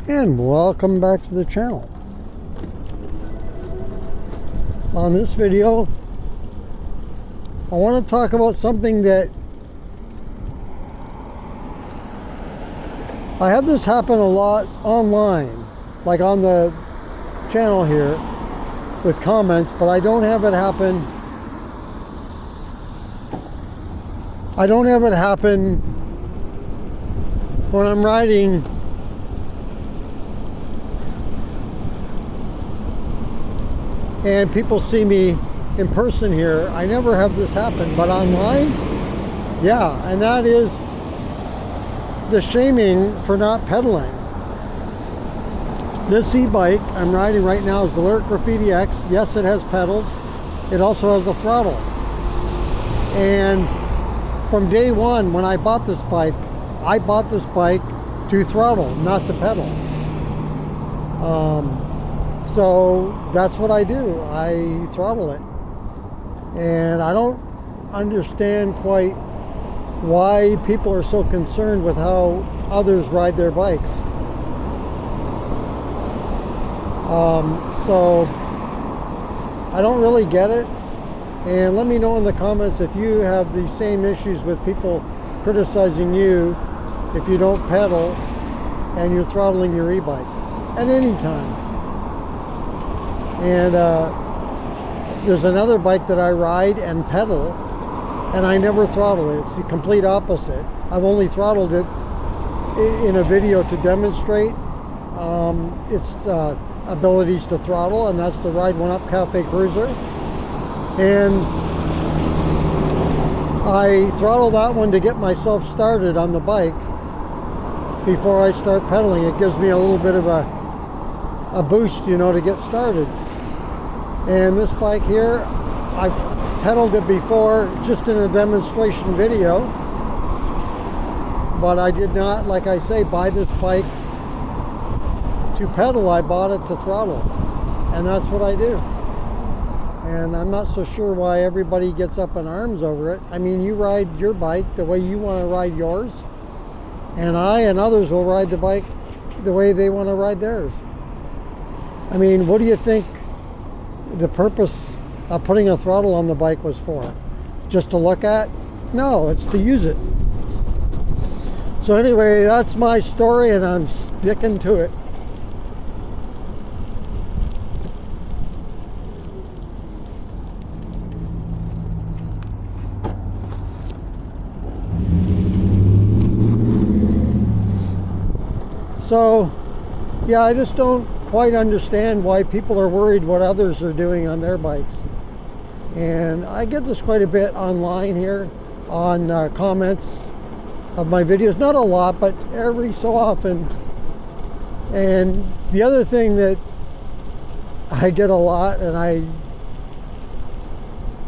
And welcome back to the channel. On this video, I want to talk about something that I have this happen a lot online, like on the channel here with comments, but I don't have it happen. I don't have it happen when I'm riding and people see me in person here. I never have this happen, but online, yeah, and that is the shaming for not pedaling. This e-bike I'm riding right now is the Lyric Graffiti X. Yes, it has pedals. It also has a throttle. And from day one, when I bought this bike to throttle, not to pedal. So that's what I do. I throttle it. And I don't understand quite why people are so concerned with how others ride their bikes. So I don't really get it. And let me know in the comments if you have the same issues with people criticizing you if you don't pedal and you're throttling your e-bike at any time. And there's another bike that I ride and pedal, and I never throttle it. It's the complete opposite. I've only throttled it in a video to demonstrate its abilities to throttle, and that's the Ride One Up Cafe Cruiser. And I throttle that one to get myself started on the bike before I start pedaling. It gives me a little bit of a boost, you know, to get started. And this bike here, I've pedaled it before just in a demonstration video, but I did not, like I say, buy this bike to pedal. I bought it to throttle, and that's what I do. And I'm not so sure why everybody gets up in arms over it. I mean, you ride your bike the way you want to ride yours, and I and others will ride the bike the way they want to ride theirs. I mean, what do you think the purpose of putting a throttle on the bike was for? Just to look at? No, it's to use it. So anyway, that's my story, and I'm sticking to it. So, yeah, I just don't quite understand why people are worried what others are doing on their bikes. And I get this quite a bit online here on comments of my videos. Not a lot, but every so often. And the other thing that I get a lot, and I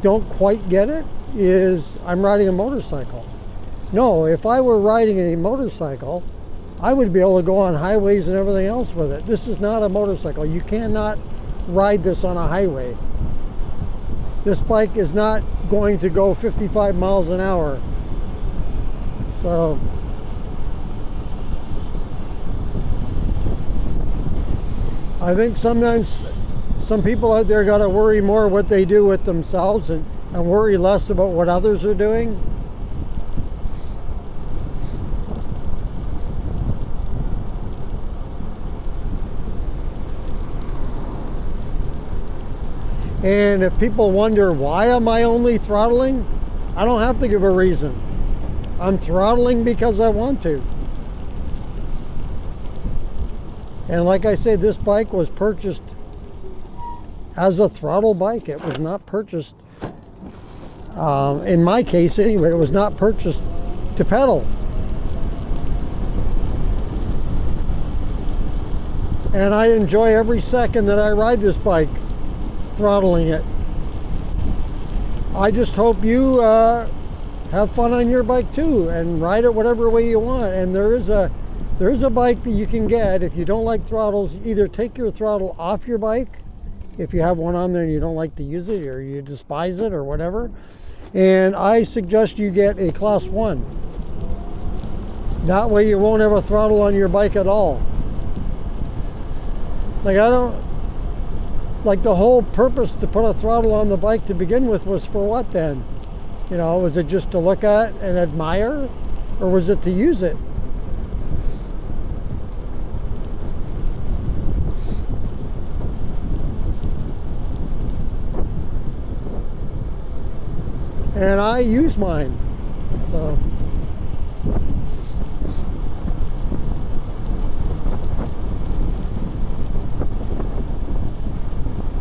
don't quite get it, is I'm riding a motorcycle. No, if I were riding a motorcycle, I would be able to go on highways and everything else with it. This is not a motorcycle. You cannot ride this on a highway. This bike is not going to go 55 miles an hour. So I think sometimes some people out there got to worry more what they do with themselves and worry less about what others are doing. And if people wonder, why am I only throttling? I don't have to give a reason. I'm throttling because I want to. And like I say, this bike was purchased as a throttle bike. It was not purchased, in my case anyway, it was not purchased to pedal. And I enjoy every second that I ride this bike, throttling it. I just hope you have fun on your bike too and ride it whatever way you want. And there is a bike that you can get if you don't like throttles. Either take your throttle off your bike if you have one on there and you don't like to use it, or you despise it or whatever, and I suggest you get a Class 1. That way you won't have a throttle on your bike at all. Like, I don't, like, the whole purpose to put a throttle on the bike to begin with was for what then? You know, was it just to look at and admire, or was it to use it? And I use mine, so.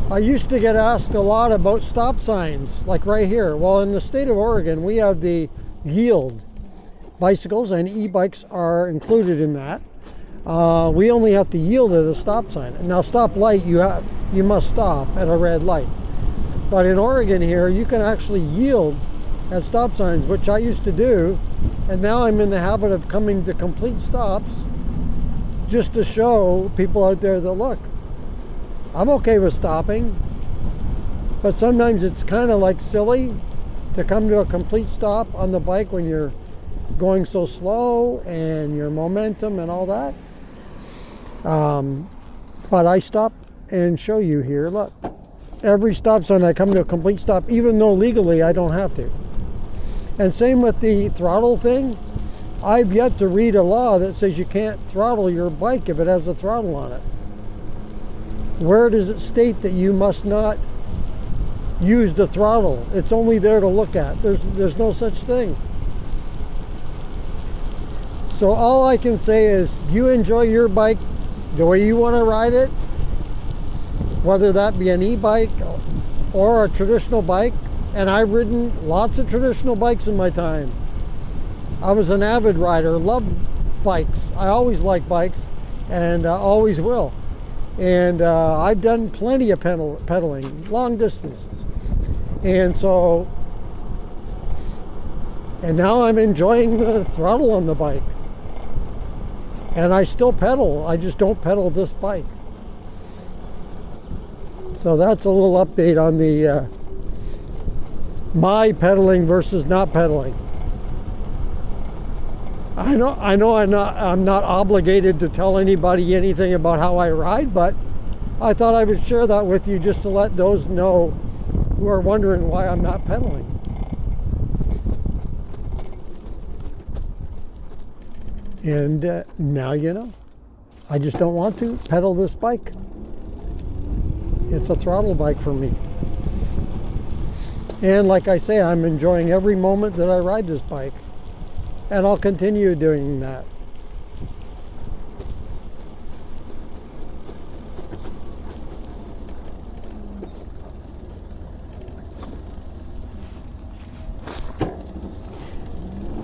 I used to get asked a lot about stop signs, like right here. Well, in the state of Oregon, we have the yield. Bicycles and e-bikes are included in that. We only have to yield at a stop sign. Now, stop light, you must stop at a red light. But in Oregon here, you can actually yield at stop signs, which I used to do. And now I'm in the habit of coming to complete stops just to show people out there that, look, I'm okay with stopping, but sometimes it's kind of like silly to come to a complete stop on the bike when you're going so slow and your momentum and all that. But I stop and show you here, look. Every stop sign I come to a complete stop, even though legally I don't have to. And same with the throttle thing. I've yet to read a law that says you can't throttle your bike if it has a throttle on it. Where does it state that you must not use the throttle? It's only there to look at. There's no such thing. So all I can say is you enjoy your bike the way you want to ride it, whether that be an e-bike or a traditional bike. And I've ridden lots of traditional bikes in my time. I was an avid rider, loved bikes. I always liked bikes and always will. And I've done plenty of pedaling, long distances. And so, and now I'm enjoying the throttle on the bike. And I still pedal, I just don't pedal this bike. So that's a little update on the my pedaling versus not pedaling. I know I'm not obligated to tell anybody anything about how I ride, but I thought I would share that with you just to let those know who are wondering why I'm not pedaling. And now you know. I just don't want to pedal this bike. It's a throttle bike for me. And like I say, I'm enjoying every moment that I ride this bike. And I'll continue doing that.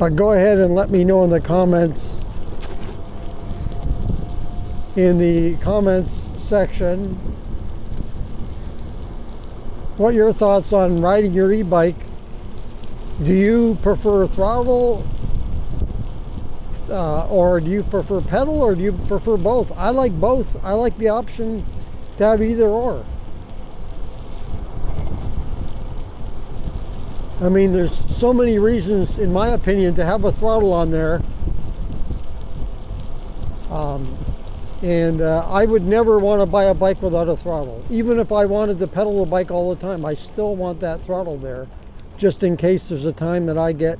But go ahead and let me know in the comments, section, what your thoughts on riding your e-bike. Do you prefer throttle, or do you prefer pedal, or do you prefer both? I like both. I like the option to have either or. I mean, there's so many reasons, in my opinion, to have a throttle on there. I would never want to buy a bike without a throttle. Even if I wanted to pedal the bike all the time, I still want that throttle there, just in case there's a time that I get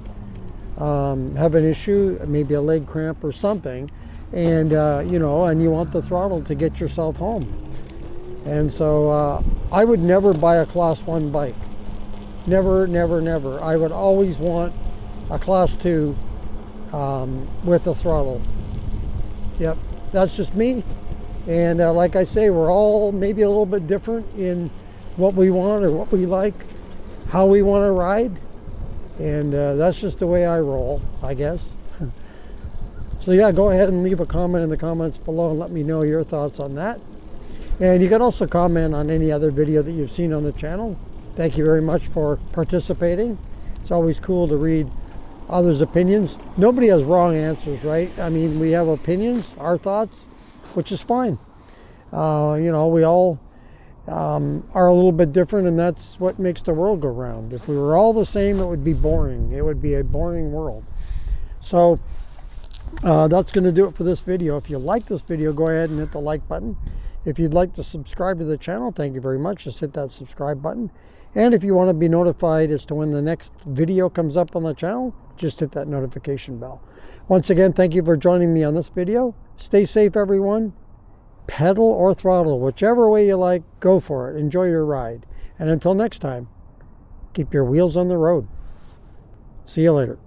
have an issue, maybe a leg cramp or something, and you know, and you want the throttle to get yourself home. And so I would never buy a Class 1 bike. Never, never, never. I would always want a Class 2 with a throttle. Yep, that's just me. And like I say, we're all maybe a little bit different in what we want or what we like, how we want to ride. And that's just the way I roll, I guess. So yeah, go ahead and leave a comment in the comments below and let me know your thoughts on that. And you can also comment on any other video that you've seen on the channel. Thank you very much for participating. It's always cool to read others' opinions. Nobody has wrong answers, right? I mean, we have opinions, our thoughts, which is fine. You know, we all are a little bit different, and that's what makes the world go round. If we were all the same, it would be boring. It would be a boring world. So that's going to do it for this video. If you like this video, go ahead and hit the like button. If you'd like to subscribe to the channel, thank you very much. Just hit that subscribe button. And if you want to be notified as to when the next video comes up on the channel, just hit that notification bell. Once again, thank you for joining me on this video. Stay safe, everyone. Pedal or throttle, whichever way you like, go for it. Enjoy your ride. And until next time, keep your wheels on the road. See you later.